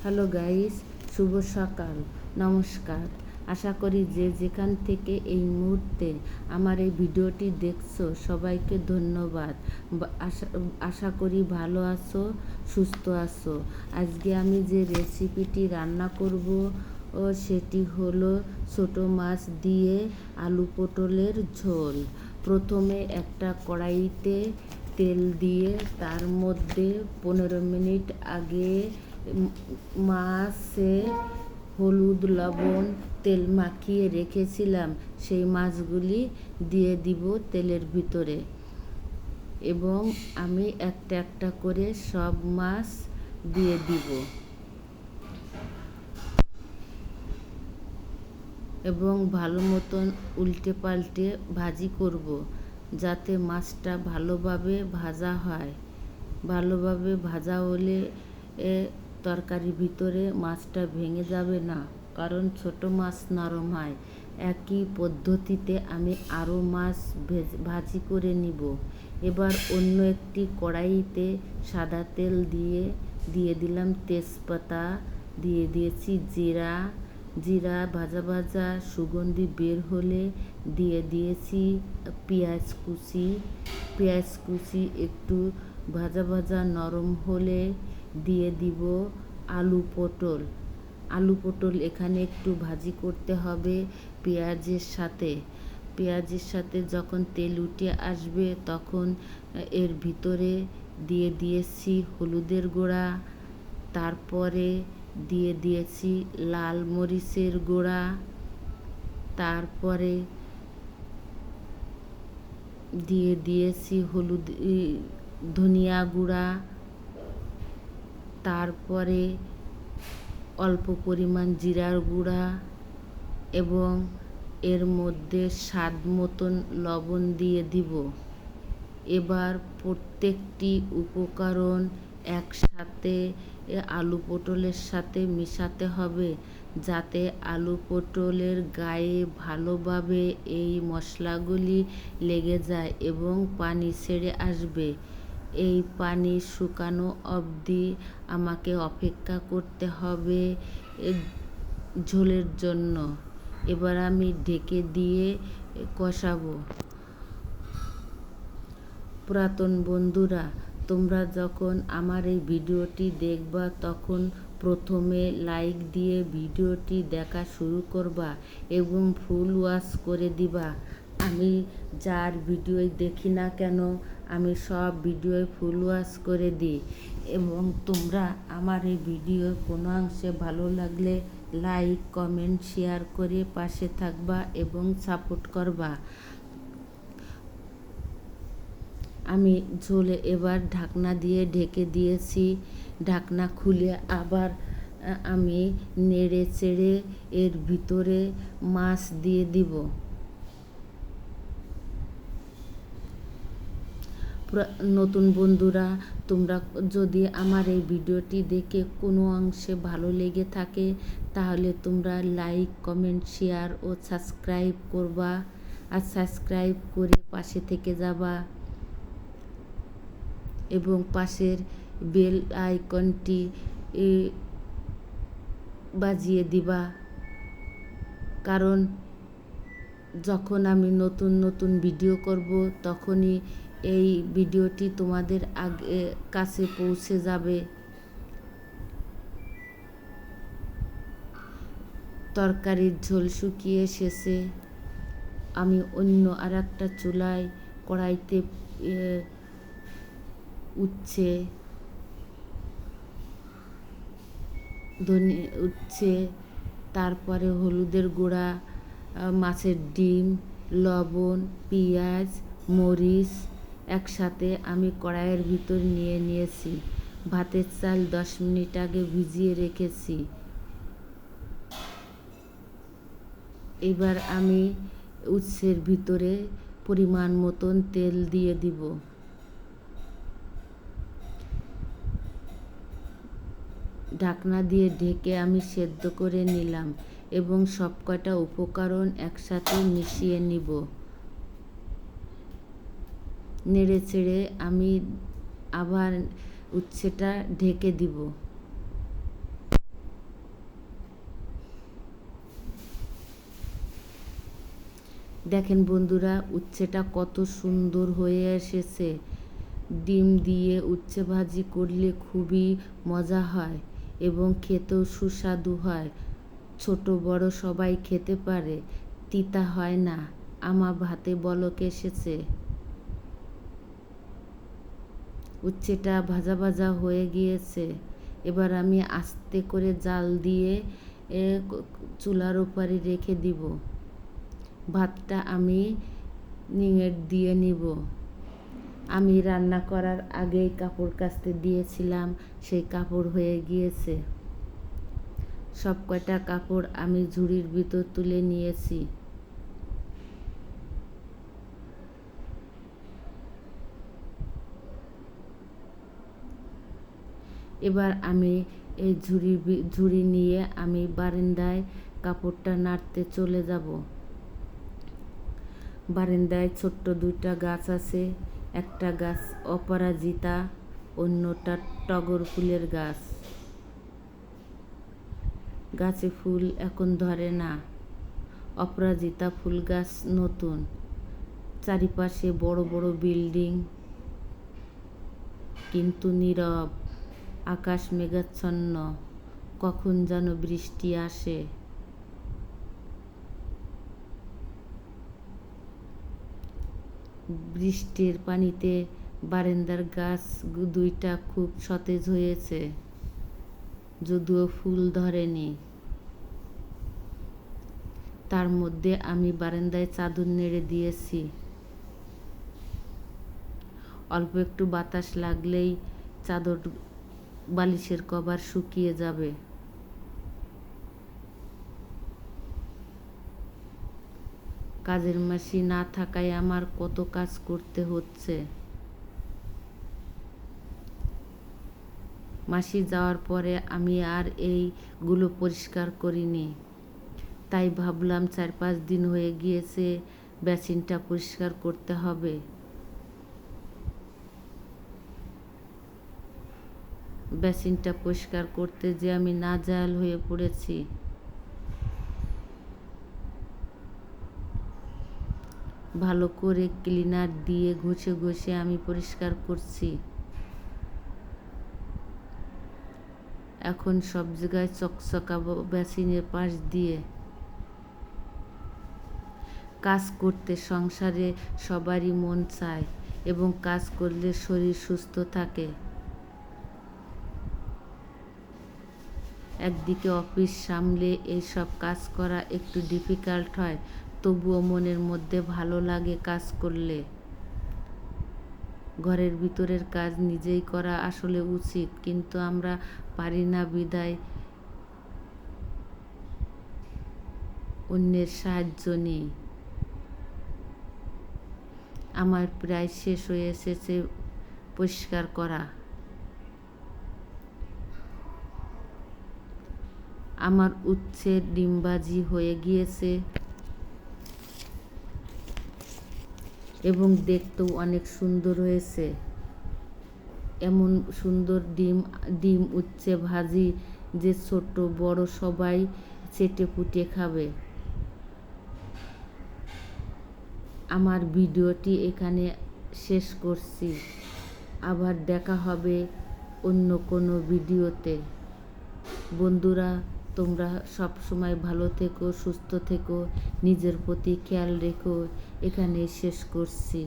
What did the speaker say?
Hello guys, শুভ সকাল, নমস্কার। আশা করি যে যেখান থেকে এই মুহূর্তে আমার এই ভিডিওটি দেখছো সবাইকে ধন্যবাদ। আশা করি ভালো আছো, সুস্থ আছো। আজকে আমি যে রেসিপিটি রান্না করব সেটি হলো ছোটো মাছ দিয়ে আলু পটলের ঝোল। প্রথমে একটা কড়াইতে তেল দিয়ে তার মধ্যে 15 মিনিট আগে মাছে হলুদ লবণ তেল মাখিয়ে রেখেছিলাম সেই মাছগুলি দিয়ে দিব তেলের ভিতরে, এবং আমি একটা একটা করে সব মাছ দিয়ে দিব এবং ভালো মতন উল্টে পাল্টে ভাজি করব যাতে মাছটা ভালোভাবে ভাজা হয়। ভালোভাবে ভাজা হলে তরকারির ভিতরে মাছটা ভেঙে যাবে না, কারণ ছোট মাছ নরম হয়। একই পদ্ধতিতে আমি আরও মাছ ভাজি করে নিব। এবার অন্য একটি কড়াইতে সাদা তেল দিয়ে দিলাম তেজপাতা, দিয়ে দিয়েছি জিরা ভাজা ভাজা সুগন্ধি বের হলে দিয়ে দিয়েছি পেঁয়াজ কুচি একটু ভাজা ভাজা নরম হলে দিয়ে দিব আলু পটল এখানে একটু ভাজি করতে হবে পেঁয়াজের সাথে যখন তেল উঠে আসবে তখন এর ভিতরে দিয়ে দিয়েছি হলুদের গুঁড়া, তারপরে দিয়ে দিয়েছি লাল মরিচের গুঁড়া, তারপরে দিয়ে দিয়েছি ধনিয়া গুঁড়া, তারপরে অল্প পরিমাণ জিরার গুঁড়া এবং এর মধ্যে স্বাদ মতন লবণ দিয়ে দিব। এবার প্রত্যেকটি উপকরণ একসাথে আলু পটলের সাথে মেশাতে হবে যাতে আলু পটলের গায়ে ভালোভাবে এই মশলাগুলি লেগে যায় এবং পানি ছেড়ে আসবে। এই পানি শুকানো অবধি আমাকে অপেক্ষা করতে হবে ঝোলের জন্য। এবার আমি ঢেকে দিয়ে কষাবো। পুরাতন বন্ধুরা, তোমরা যখন আমার এই ভিডিওটি দেখবা তখন প্রথমে লাইক দিয়ে ভিডিওটি দেখা শুরু করবা এবং ফুল ওয়াচ করে দিবা। আমি যার ভিডিও দেখি না কেন আমি সব ভিডিও ফুল ওয়াচ করে দিই, এবং তোমরা আমার এই ভিডিও কোনো অংশে ভালো লাগলে লাইক কমেন্ট শেয়ার করে পাশে থাকবা এবং সাপোর্ট করবা। আমি ঝোলে এবার ঢাকনা দিয়ে ঢেকে দিয়েছি। ঢাকনা খুলে আবার আমি নেড়ে চেড়ে এর ভিতরে মাছ দিয়ে দিব। নতুন বন্ধুরা, তোমরা যদি আমার এই ভিডিওটি দেখে কোনো অংশে ভালো লেগে থাকে তাহলে তোমরা লাইক কমেন্ট শেয়ার ও সাবস্ক্রাইব করবা, আর সাবস্ক্রাইব করে পাশে থেকে যাবা এবং পাশের বেল আইকনটি বাজিয়ে দিবা, কারণ যখন আমি নতুন নতুন ভিডিও করব তখনই এই ভিডিওটি তোমাদের কাছে পৌঁছে যাবে। তরকারির ঝোল শুকিয়ে এসেছে। আমি অন্য আর একটা চুলায় কড়াইতে উঠছে, তারপরে হলুদের গুঁড়া, মাছের ডিম, লবণ, পেঁয়াজ, মরিচ একসাথে আমি কড়াইয়ের ভিতর নিয়ে নিয়েছি। ভাতের চাল 10 মিনিট আগে ভিজিয়ে রেখেছি। এবার আমি উচ্ছের ভিতরে পরিমাণ মতন তেল দিয়ে দিব। ঢাকনা দিয়ে ঢেকে আমি সেদ্ধ করে নিলাম এবং সবকটা উপকরণ একসাথে মিশিয়ে নিব। নেড়ে চেড়ে আমি আবার উচ্ছেটা ঢেকে দিব। দেখেন বন্ধুরা, উচ্ছেটা কত সুন্দর হয়ে এসেছে। ডিম দিয়ে উচ্ছে ভাজি করলে খুবই মজা হয় এবং খেতেও সুস্বাদু হয়। ছোট বড় সবাই খেতে পারে, তিতা হয় না। আমার ভাতে বলক এসেছে। উচ্ছেটা ভাজা ভাজা হয়ে গিয়েছে। এবার আমি আস্তে করে জাল দিয়ে চুলার উপরে রেখে দিব। ভাতটা আমি নিংড়ে দিয়ে নিব। আমি রান্না করার আগেই কাপড় কাচতে দিয়েছিলাম, সেই কাপড় হয়ে গিয়েছে। সব কয়টা কাপড় আমি ঝুড়ির ভিতর তুলে নিয়েছি। এবার আমি এই ঝুড়ি নিয়ে আমি বারান্দায় কাপড়টা নাড়তে চলে যাব। বারান্দায় ছোট্ট দুইটা গাছ আছে। একটা গাছ অপরাজিতা, অন্যটা টগর ফুলের গাছ। গাছে ফুল এখন ধরে না। অপরাজিতা ফুল গাছ নতুন। চারিপাশে বড় বড় বিল্ডিং, কিন্তু নীরব। আকাশ মেঘাচ্ছন্ন, কখন যেন বৃষ্টি আসে। বৃষ্টির পানিতে বারান্দার গাছ দুইটা খুব সতেজ হয়েছে, যদিও ফুল ধরেনি। তার মধ্যে আমি বারান্দায় চাদর নেড়ে দিয়েছি। অল্প একটু বাতাস লাগলেই চাদর বালিশের কভার শুকিয়ে যাবে। কাজের মাসি না থাকায় আমার কত কাজ করতে হচ্ছে। মাসি যাওয়ার পরে আমি আর এইগুলো পরিষ্কার করিনি। তাই ভাবলাম 4-5 দিন হয়ে গিয়েছে, বেসিনটা পরিষ্কার করতে হবে। বেসিনটা পরিষ্কার করতে যে আমি নাজেহাল হয়ে পড়েছি। ভালো করে ক্লিনার দিয়ে ঘষে ঘষে আমি পরিষ্কার করছি। এখন সব জায়গায় চকচকাবো বেসিনের পাশ দিয়ে। কাজ করতে সংসারে সবারই মন চায় এবং কাজ করলে শরীর সুস্থ থাকে। একদিকে অফিস সামলে এইসব কাজ করা একটু ডিফিকাল্ট হয়, তবুও মনের মধ্যে ভালো লাগে কাজ করলে। ঘরের ভিতরের কাজ নিজেই করা আসলে উচিত, কিন্তু আমরা পারি না বিধায় অন্যের সাহায্য নিই। আমার প্রায় শেষ হয়ে এসেছে পরিষ্কার করা। আমার উচ্ছের ডিম ভাজি হয়ে গিয়েছে এবং দেখতেও অনেক সুন্দর হয়েছে। এমন সুন্দর ডিম উচ্ছে ভাজি যে ছোট বড় সবাই চেটেপুটে খাবে। আমার ভিডিওটি এখানে শেষ করছি। আবার দেখা হবে অন্য কোনো ভিডিওতে। বন্ধুরা, তোমরা সব সময় ভালো থেকো, সুস্থ থেকো, নিজের প্রতি খেয়াল রেখো। এখানে শেষ করছি।